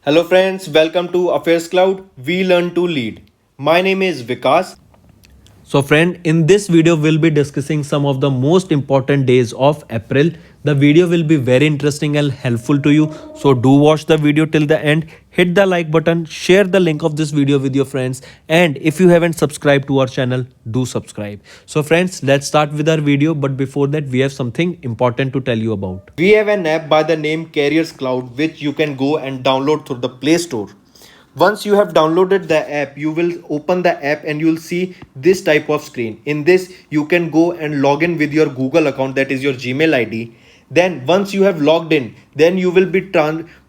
Hello friends, welcome to Affairs Cloud. We learn to lead. My name is Vikas. So friend, in this video we'll be discussing some of the most important days of April. The video will be very interesting and helpful to you. So do watch the video till the end. Hit the like button, share the link of this video with your friends, and if you haven't subscribed to our channel, do subscribe. So friends, let's start with our video, but before that we have something important to tell you about. We have an app by the name Careers Cloud which you can go and download through the Play Store. Once you have downloaded the app, you will open the app and you will see this type of screen. In this, you can go and log in with your Google account, that is your Gmail ID. Then once you have logged in, then you will be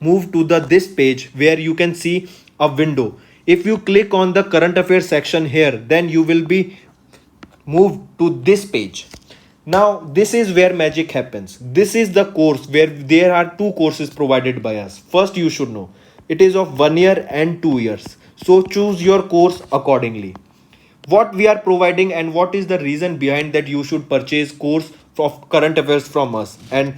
moved to this page where you can see a window. If you click on the current affairs section here, then you will be moved to this page. Now this is where magic happens. This is the course where there are two courses provided by us. First, you should know it is of 1 year and 2 years. So choose your course accordingly. What we are providing and what is the reason behind that you should purchase course of current affairs from us, and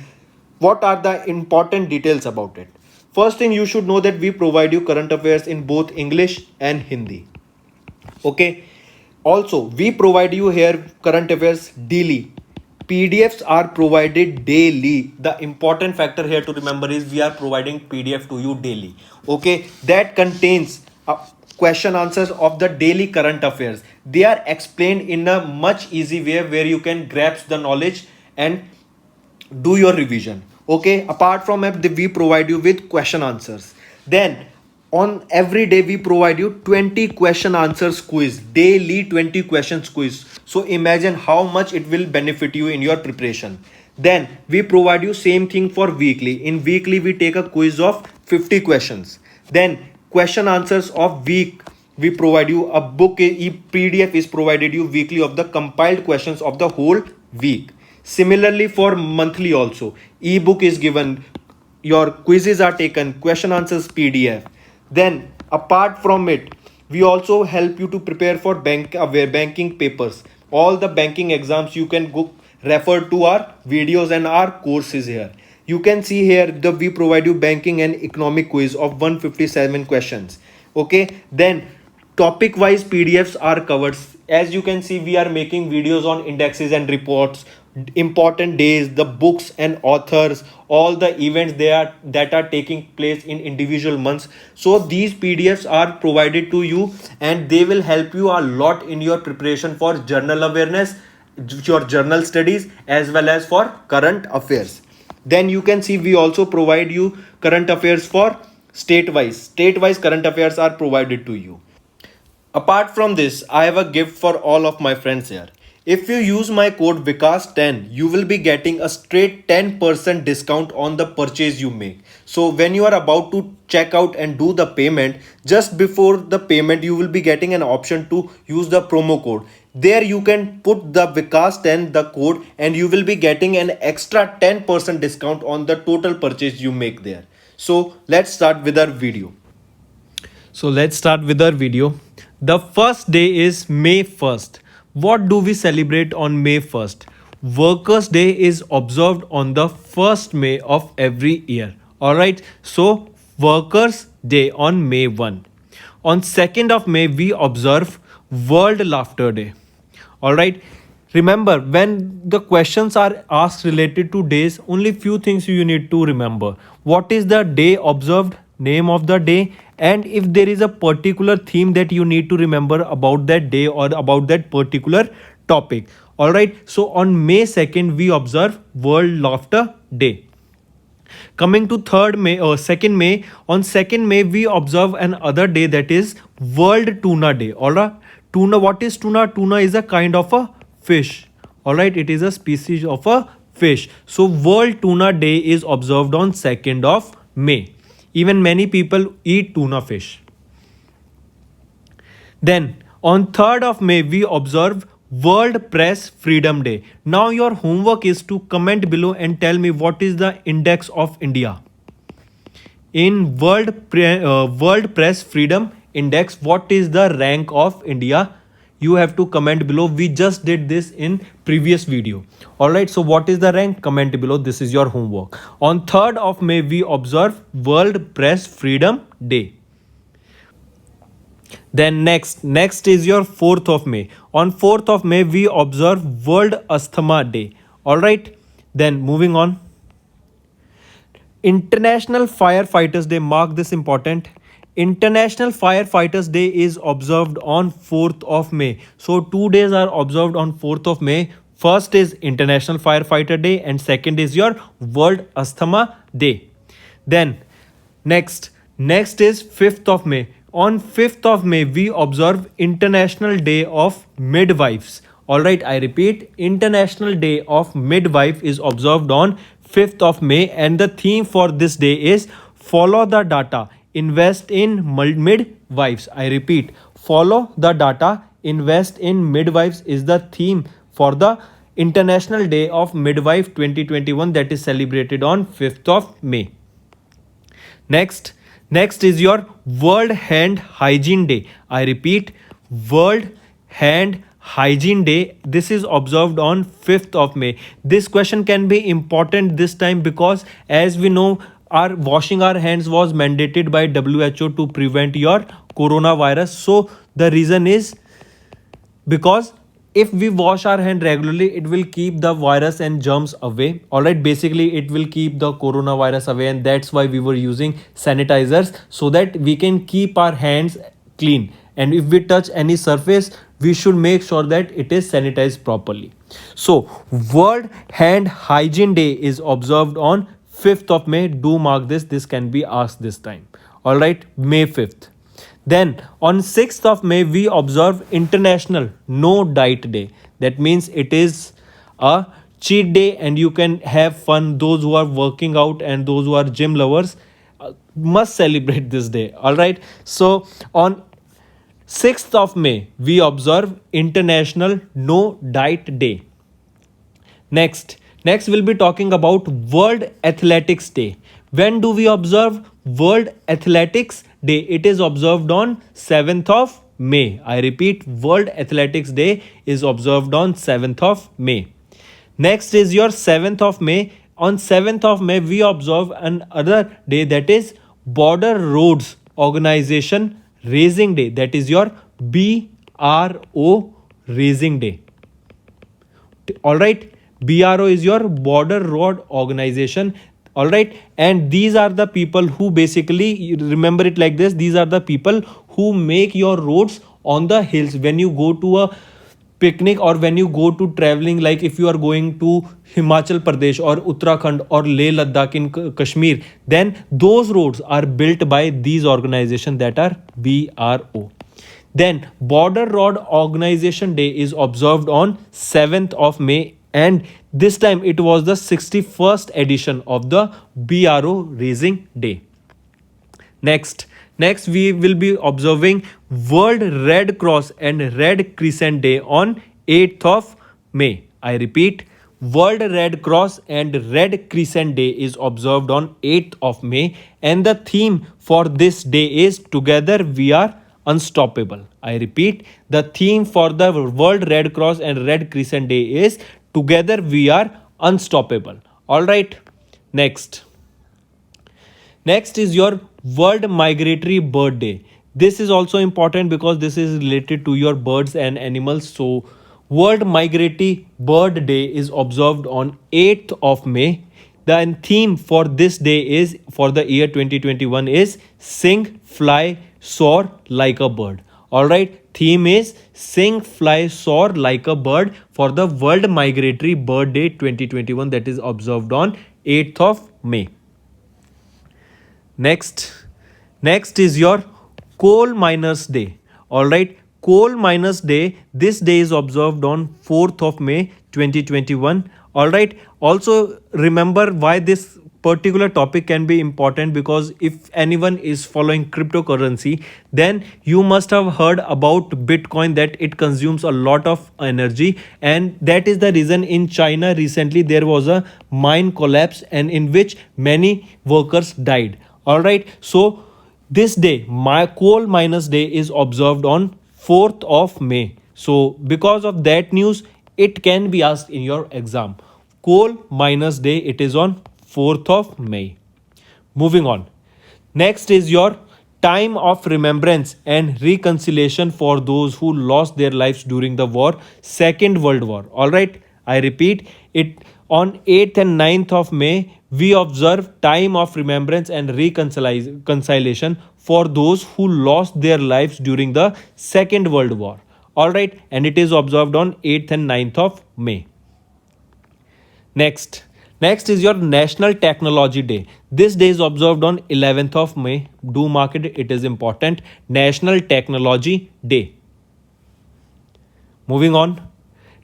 what are the important details about it. First thing, you should know that we provide you current affairs in both English and Hindi. Okay. Also, we provide you here current affairs daily. PDFs are provided daily. The important factor here to remember is we are providing PDF to you daily. Okay, that contains question answers of the daily current affairs. They are explained in a much easy way where you can grasp the knowledge and do your revision. Okay, apart from that, we provide you with question answers. Then on every day we provide you 20 question answers quiz, daily 20 questions quiz. So imagine how much it will benefit you in your preparation. Then we provide you same thing for weekly. In weekly we take a quiz of 50 questions. Then question answers of week, we provide you a book, PDF is provided you weekly of the compiled questions of the whole week. Similarly for monthly also, ebook is given, your quizzes are taken, question answers PDF. Then apart from it, we also help you to prepare for banking papers. All the banking exams you can go refer to our videos and our courses here. You can see here the we provide you banking and economic quiz of 157 questions. Okay, then topic wise PDFs are covered. As you can see, we are making videos on indexes and reports, important days, the books and authors, all the events that are taking place in individual months. So these PDFs are provided to you and they will help you a lot in your preparation for journal awareness, your journal studies, as well as for current affairs. Then you can see we also provide you current affairs for state-wise current affairs are provided to you. Apart from this, I have a gift for all of my friends here. If you use my code Vikas10, you will be getting a straight 10% discount on the purchase you make. So when you are about to check out and do the payment, just before the payment, you will be getting an option to use the promo code. There you can put the Vikas10, the code, and you will be getting an extra 10% discount on the total purchase you make there. So let's start with our video. So let's start with our video. The first day is May 1st. What do we celebrate on May 1st? Workers' Day is observed on the 1st May of every year. Alright, so Workers' Day on May 1. On 2nd of May, we observe World Laughter Day. Alright, remember when the questions are asked related to days, only few things you need to remember. What is the day observed? Name of the day, and if there is a particular theme that you need to remember about that day or about that particular topic. All right, so on May 2nd we observe World Laughter Day. Coming to 3rd May or 2nd May, on 2nd May we observe another day, that is World Tuna Day. All right, tuna, what is tuna? Tuna is a kind of a fish. All right, it is a species of a fish. So World Tuna Day is observed on 2nd of May. Even many people eat tuna fish. Then on 3rd of May we observe World Press Freedom Day. Now your homework is to comment below and tell me what is the index of India. In World Press Freedom Index, what is the rank of India? you have to comment below. We just did this in previous video. All right, so what is the rank? Comment below. This is your homework. On 3rd of May we observe World Press Freedom Day. Then next is your 4th of May. On 4th of May we observe World Asthma Day. All right, then moving on. International Firefighters Day, mark this important. International Firefighters Day is observed on 4th of May. So 2 days are observed on 4th of May. First is International Firefighter Day and second is your World Asthma Day. Then next is 5th of May. On 5th of May we observe International Day of Midwives. Alright, I repeat, International Day of Midwife is observed on 5th of May and the theme for this day is follow the data, invest in midwives. I repeat, follow the data, invest in midwives is the theme for the International Day of Midwife 2021 that is celebrated on 5th of May. Next is your World Hand Hygiene Day. I repeat, World Hand Hygiene Day. This is observed on 5th of May. This question can be important this time because as we know, our washing our hands was mandated by WHO to prevent your coronavirus. So the reason is because if we wash our hand regularly, it will keep the virus and germs away. All right, basically it will keep the coronavirus away, and that's why we were using sanitizers so that we can keep our hands clean. And if we touch any surface, we should make sure that it is sanitized properly. So World Hand Hygiene Day is observed on 5th of May. Do mark this. This can be asked this time. All right, May 5th. Then on 6th of May we observe International No Diet Day. That means it is a cheat day and you can have fun. Those who are working out and those who are gym lovers must celebrate this day. All right, so on 6th of May we observe International No Diet Day. Next we'll be talking about World Athletics Day. When do we observe World Athletics Day? It is observed on 7th of May. I repeat, World Athletics Day is observed on 7th of May. Next is your 7th of May. On 7th of May we observe another day, that is Border Roads Organization Raising Day. That is your BRO Raising Day. All right, BRO is your Border Road Organization. All right, and these are the people who basically, remember it like this, these are the people who make your roads on the hills. When you go to a picnic or when you go to traveling, like if you are going to Himachal Pradesh or Uttarakhand or Leh Ladakh in Kashmir, then those roads are built by these organizations that are BRO. Then Border Road Organization Day is observed on 7th of May, and this time it was the 61st edition of the BRO Raising Day. Next we will be observing World Red Cross and Red Crescent Day on 8th of May. I repeat, World Red Cross and Red Crescent Day is observed on 8th of May, and the theme for this day is Together We Are Unstoppable. I repeat, the theme for the World Red Cross and Red Crescent Day is Together We Are Unstoppable. All right, next is your World Migratory Bird Day. This is also important because this is related to your birds and animals. So World Migratory Bird Day is observed on 8th of May. The theme for this day is, for the year 2021, is Sing, Fly, Soar Like a Bird. All right, theme is Sing, Fly, Soar Like a Bird for the World Migratory Bird Day 2021 that is observed on 8th of May. Next is your Coal Miners Day. All right, Coal Miners Day. This day is observed on 4th of May 2021. All right, also remember why this particular topic can be important, because if anyone is following cryptocurrency, then you must have heard about Bitcoin, that it consumes a lot of energy, and that is the reason in China recently there was a mine collapse and in which many workers died. All right, so this day, my Coal Miners Day, is observed on 4th of May. So because of that news, it can be asked in your exam. Coal miners day, it is on 4th of May. Moving on. Next is your time of remembrance and reconciliation for those who lost their lives during the war, Second World War. All right, I repeat it. On 8th and 9th of May, we observe time of remembrance and reconciliation for those who lost their lives during the Second World War. All right, and it is observed on 8th and 9th of May. Next is your National Technology Day. This day is observed on 11th of May. Do mark it, it is important. National Technology Day. Moving on.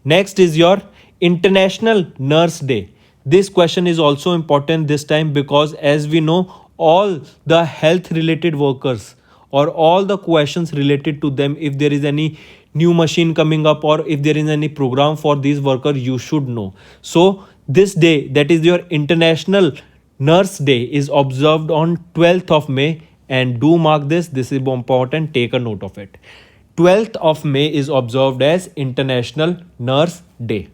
Next is your International Nurse Day. This question is also important this time because, as we know, all the health related workers or all the questions related to them, if there is any new machine coming up or if there is any program for these workers, you should know. So this day, that is your International Nurse Day, is observed on 12th of May. And do mark this, this is important, take a note of it. 12th of May is observed as International Nurse Day.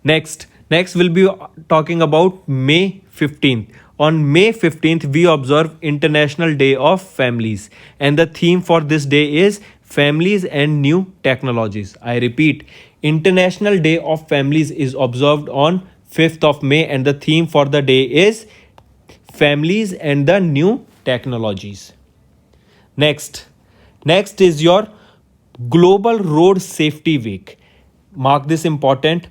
Next we'll be talking about May 15th. On May 15th, we observe International Day of Families, and the theme for this day is Families and New Technologies. I repeat, International Day of Families is observed on 5th of May, and the theme for the day is Families and the New Technologies. Next is your Global Road Safety Week. Mark this important,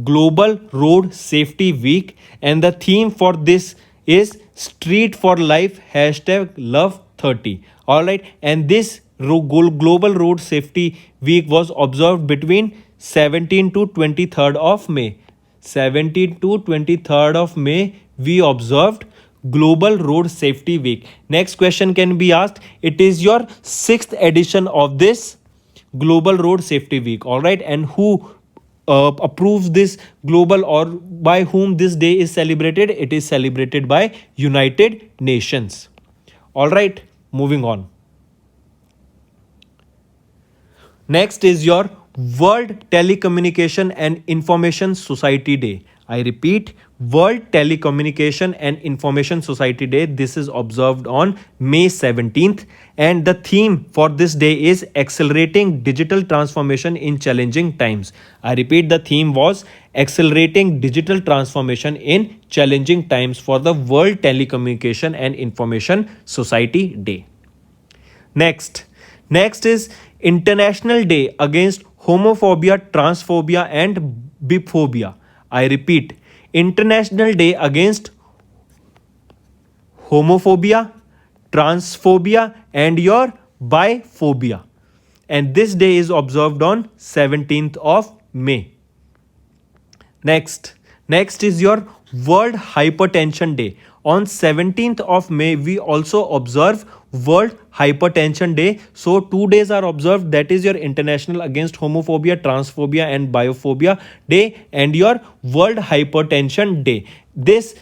Global Road Safety Week, and the theme for this is Street for Life #Love30. All right, and this Global Road Safety Week was observed between 17 to 23rd of May. 17 to 23rd of May, we observed Global Road Safety Week. Next question can be asked. It is your 6th edition of this Global Road Safety Week. All right, and who approves this global, or by whom this day is celebrated? It is celebrated by United Nations. All right, moving on. Next is your World Telecommunication and Information Society Day. I repeat, World Telecommunication and Information Society Day. This is observed on May 17th, and the theme for this day is Accelerating Digital Transformation in Challenging Times. I repeat, the theme was Accelerating Digital Transformation in Challenging Times for the World Telecommunication and Information Society Day. Next is International Day Against Homophobia, Transphobia and Biphobia. I repeat, International Day Against Homophobia, Transphobia and your Biphobia. And this day is observed on 17th of May. Next is your World Hypertension Day. On 17th of May, we also observe World Hypertension Day. So 2 days are observed. That is your International Against Homophobia, Transphobia and Biophobia Day and your World Hypertension Day. This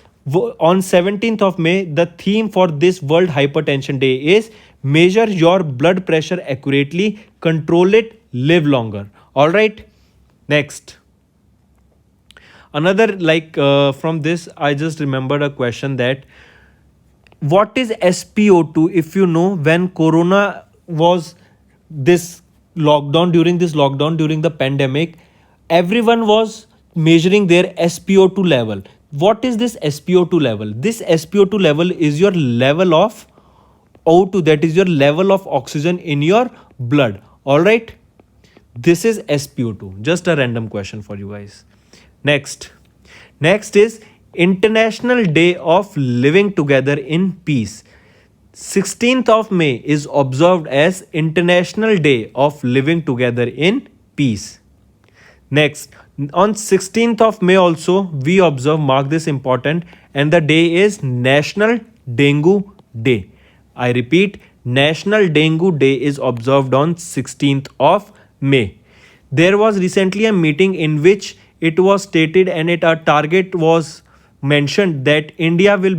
on 17th of May, the theme for this World Hypertension Day is Measure Your Blood Pressure Accurately, Control It, Live Longer. All right. Next. Another from this, I just remembered a question that what is SpO2? If you know, when Corona was this lockdown, during the pandemic, everyone was measuring their SpO2 level. What is this SpO2 level? This SpO2 level is your level of O2, that is your level of oxygen in your blood. All right. This is SpO2. Just a random question for you guys. Next is International Day of Living Together in Peace. 16th of May is observed as International Day of Living Together in Peace. Next, on 16th of May also we observe, mark this important, and the day is National Dengue Day. I repeat, National Dengue Day is observed on 16th of May. There was recently a meeting in which it was stated and a target was mentioned that India will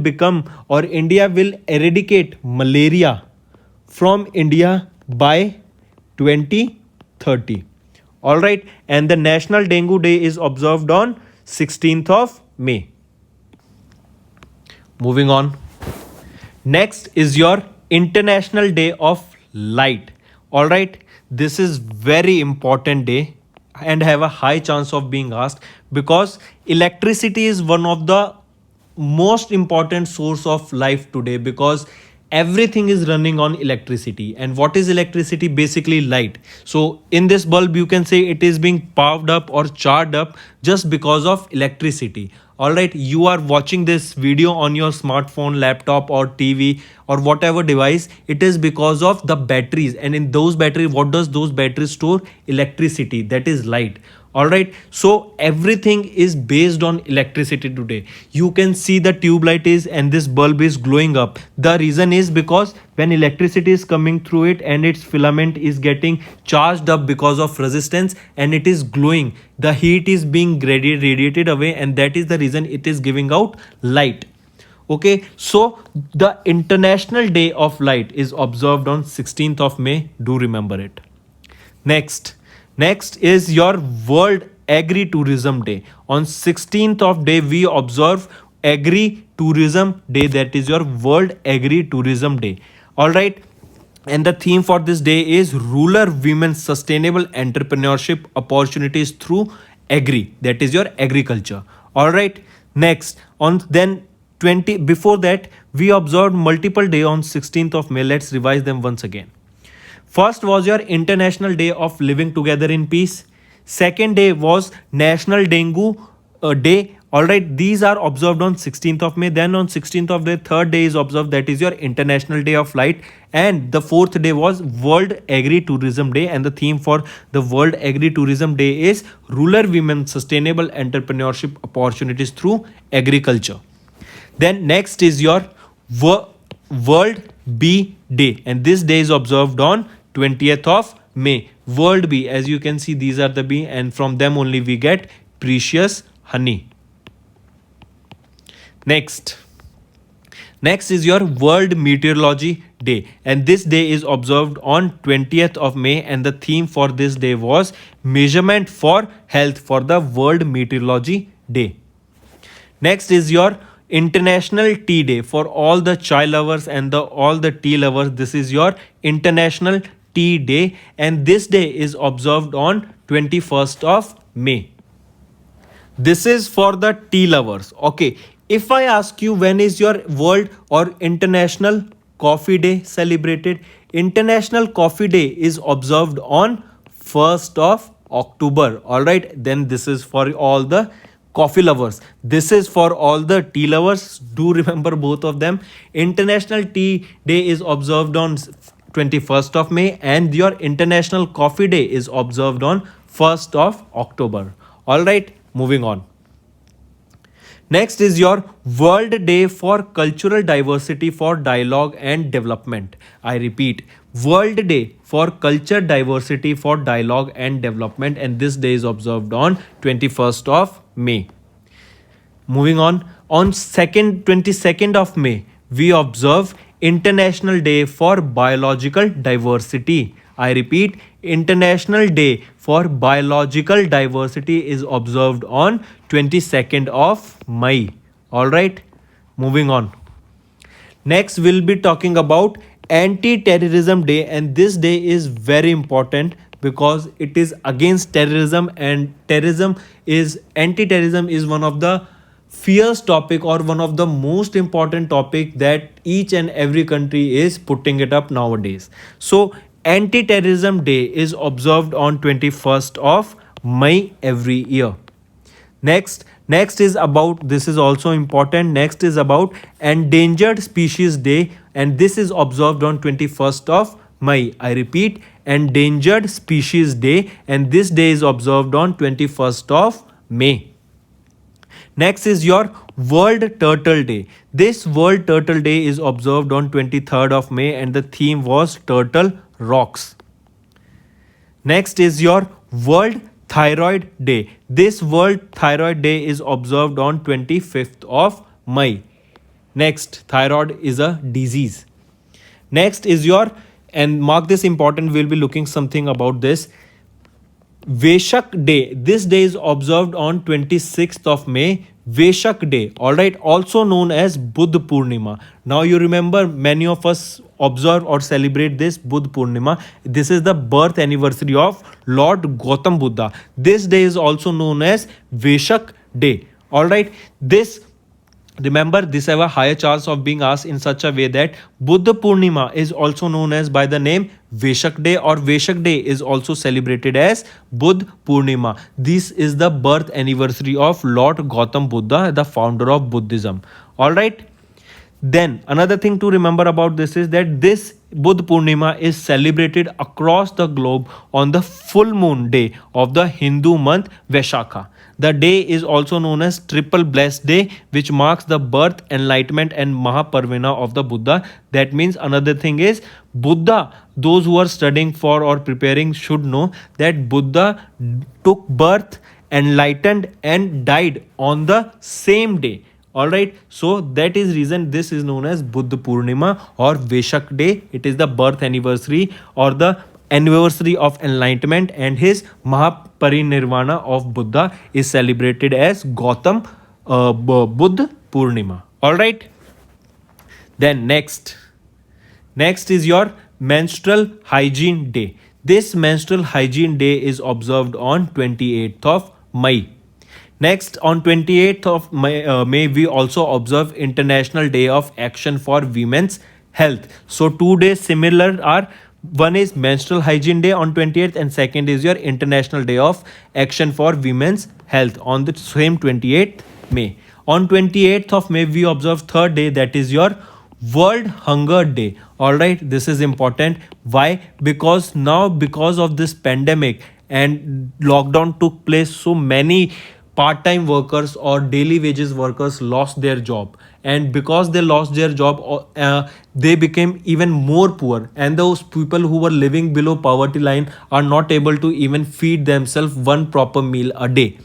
eradicate malaria from India by 2030. 30. All right, and the National Dengue Day is observed on 16th of May. Moving on. Next is your International Day of Light. All right, this is very important day and have a high chance of being asked because electricity is one of the most important source of life today because everything is running on electricity. And what is electricity? Basically light. So in this bulb you can say it is being powered up or charged up just because of electricity. All right, you are watching this video on your smartphone, laptop or TV or whatever device. It is because of the batteries, and in those batteries, what does those batteries store? Electricity, that is light. All right, so everything is based on electricity today. You can see the tube light is and this bulb is glowing up. The reason is because when electricity is coming through it and its filament is getting charged up because of resistance and it is glowing, the heat is being radiated away, and that is the reason it is giving out light. Okay, so the International Day of Light is observed on 16th of May. Do remember it. Next is your World Agri-Tourism Day. On 16th of Day, we observe Agri-Tourism Day. That is your World Agri-Tourism Day. All right. And the theme for this day is Rural Women's Sustainable Entrepreneurship Opportunities through Agri. That is your agriculture. All right. Next, on then 20 before that, we observed multiple day on 16th of May. Let's revise them once again. First was your International Day of Living Together in Peace. Second day was National Dengue Day. All right, these are observed on 16th of May. Then on 16th of May, third day is observed, that is your International Day of Light. And the fourth day was World Agri-Tourism Day. And the theme for the World Agri-Tourism Day is Rural Women Sustainable Entrepreneurship Opportunities through Agriculture. Then next is your World Bee Day. And this day is observed on 20th of May. World Bee, as you can see, these are the bee and from them only we get precious honey. Next is your World Meteorology Day, and this day is observed on 20th of May, and the theme for this day was Measurement for Health for the World Meteorology Day. Next is your International Tea Day for all the chai lovers and all the tea lovers. This is your International Tea Day, and this day is observed on 21st of May. This is for the tea lovers. Okay, if I ask you when is your World or International Coffee Day celebrated? International Coffee Day is observed on 1st of October. All right, then this is for all the coffee lovers. This is for all the tea lovers. Do remember both of them. International Tea Day is observed on 21st of May, and your International Coffee Day is observed on 1st of October. All right, moving on. Next is your World Day for Cultural Diversity for Dialogue and Development. I repeat, World Day for Culture Diversity for Dialogue and Development, and this day is observed on 21st of May. Moving on 22nd of May, we observe International Day for Biological Diversity. I repeat, International Day for Biological Diversity is observed on 22nd of May. All right, moving on. Next, we'll be talking about Anti-Terrorism Day, and this day is very important because it is against terrorism, and anti-terrorism is one of the fierce topic or one of the most important topic that each and every country is putting it up nowadays. So Anti-Terrorism Day is observed on 21st of May every year. Next is about, this is also important, next is about Endangered Species Day, and this is observed on 21st of May. I repeat, Endangered Species Day, and this day is observed on 21st of May. Next is your World Turtle Day. This World Turtle Day is observed on 23rd of May, and the theme was Turtle Rocks. Next is your World Thyroid Day. This World Thyroid Day is observed on 25th of May. Next, thyroid is a disease. Next is your, and mark this important, we'll be looking something about this, Veshak Day. This day is observed on 26th of May. Veshak Day, alright, also known as Buddha Purnima. Now you remember many of us observe or celebrate this Buddha Purnima. This is the birth anniversary of Lord Gautam Buddha. This day is also known as Veshak Day. Alright, this remember this have a higher chance of being asked in such a way that Buddha Purnima is also known as by the name Veshak Day, or Veshak Day is also celebrated as Buddha Purnima. This is the birth anniversary of Lord Gautam Buddha, the founder of Buddhism. All right. Then another thing to remember about this is that this Buddha Purnima is celebrated across the globe on the full moon day of the Hindu month Vaishakha. The day is also known as Triple Blessed Day, which marks the birth, enlightenment, and Mahaparvana of the Buddha. That means another thing is Buddha. Those who are studying for or preparing should know that Buddha took birth, enlightened, and died on the same day. Alright, so that is reason this is known as Buddha Purnima or Veshak Day. It is the birth anniversary or the anniversary of enlightenment, and his Mahaparinirvana of Buddha is celebrated as Gautam Buddha Purnima. Alright, then next is your menstrual hygiene day. This menstrual hygiene day is observed on 28th of May. Next, on 28th of May, we also observe International Day of Action for Women's Health. So 2 days similar are, one is Menstrual Hygiene Day on 28th, and second is your International Day of Action for Women's Health on the same 28th May. On 28th of May, we observe third day, that is your World Hunger Day. Alright, this is important. Why? Because now, because of this pandemic and lockdown took place, so many part-time workers or daily wages workers lost their job, and because they lost their job, they became even more poor, and those people who were living below poverty line are not able to even feed themselves one proper meal a day.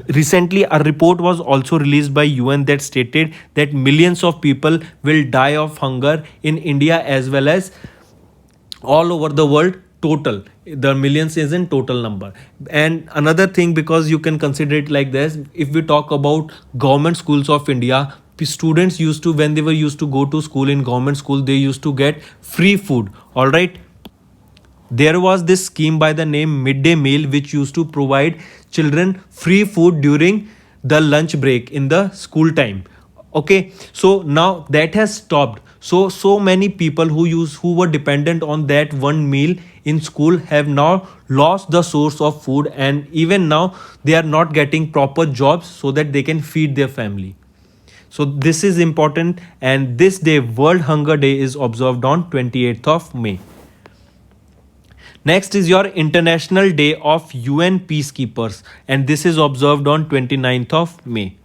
Recently, a report was also released by UN that stated that millions of people will die of hunger in India as well as all over the world. Total, the millions is in total number. And another thing, because you can consider it like this, if we talk about government schools of India, students used to, when they were used to go to school in government school, they used to get free food. All right, there was this scheme by the name midday meal, which used to provide children free food during the lunch break in the school time. Okay, so now that has stopped. So many people who were dependent on that one meal in school have now lost the source of food, and even now they are not getting proper jobs so that they can feed their family. So this is important, and this day, World Hunger Day, is observed on 28th of May. Next is your International Day of UN Peacekeepers, and this is observed on 29th of May.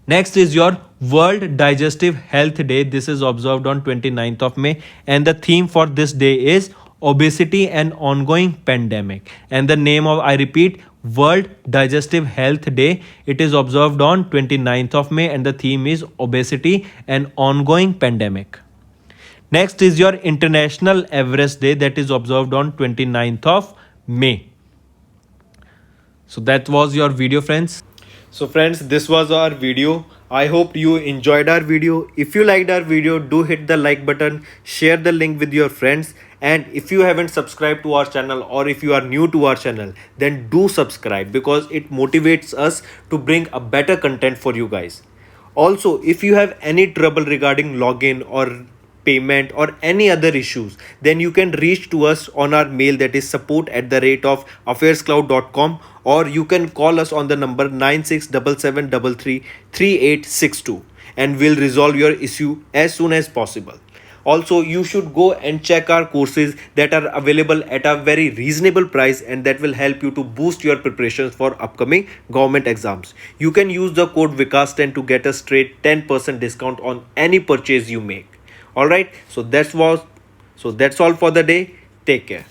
Next is your World Digestive Health Day. This is observed on 29th of May, and the theme for this day is obesity and ongoing pandemic. And the name of, I repeat, World Digestive Health Day. It is observed on 29th of May, and the theme is obesity and ongoing pandemic. Next is your International Everest Day, that is observed on 29th of May. So that was your video, friends. So friends, this was our video. I hope you enjoyed our video. If you liked our video, do hit the like button, share the link with your friends, and if you haven't subscribed to our channel, or if you are new to our channel, then do subscribe, because it motivates us to bring a better content for you guys. Also, if you have any trouble regarding login or payment or any other issues, then you can reach to us on our mail, that is support@affairscloud.com, or you can call us on the number 9677333862, and we'll resolve your issue as soon as possible. Also, you should go and check our courses that are available at a very reasonable price, and that will help you to boost your preparations for upcoming government exams. You can use the code Vikas10 to get a straight 10% discount on any purchase you make. All right, so that's all for the day. Take care.